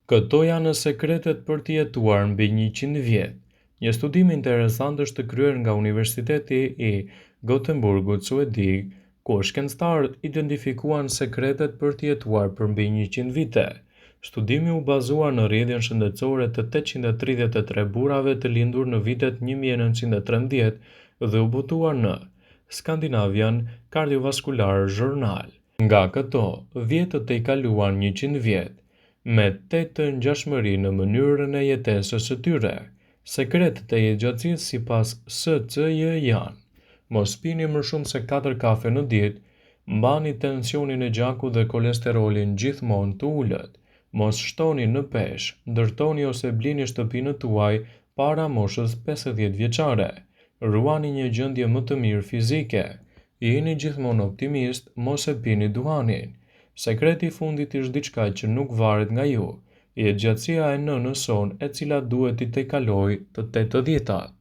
Këto janë sekretet për të jetuar mbi 100 vjet. Një studim interesant është kryer nga Universiteti i Gothenburgut suedik, ku shkencëtarët identifikuan sekretet për të jetuar për mbi 100 vite. Studimi u bazua në rrjedhjen shëndetësore të 833 burrave të lindur në vitet 1913 dhe u botua në Scandinavian Cardiovascular Journal. Nga këto, 10 i kaluan 100 vjet, me 8 ngjashmëri në mënyrën e jetesës së tyre. Sekretet e jetëgjatësisë sipas SCJ janë: mos pini më shumë se 4 kafe në ditë, mbani tensionin e gjakut dhe kolesterolin gjithmonë të ulët, mos shtoni në peshë, ndërtoni ose blini shtëpinë tuaj para moshës 50 vjeçare, ruani një gjendje më të mirë fizike, jeni gjithmonë optimist, mos e pini duhanin. Sekreti i fundit është diçka që nuk varet nga ju, jetëgjatësia e nënës sonë e cila duhet i tejkalojë të 80-tat.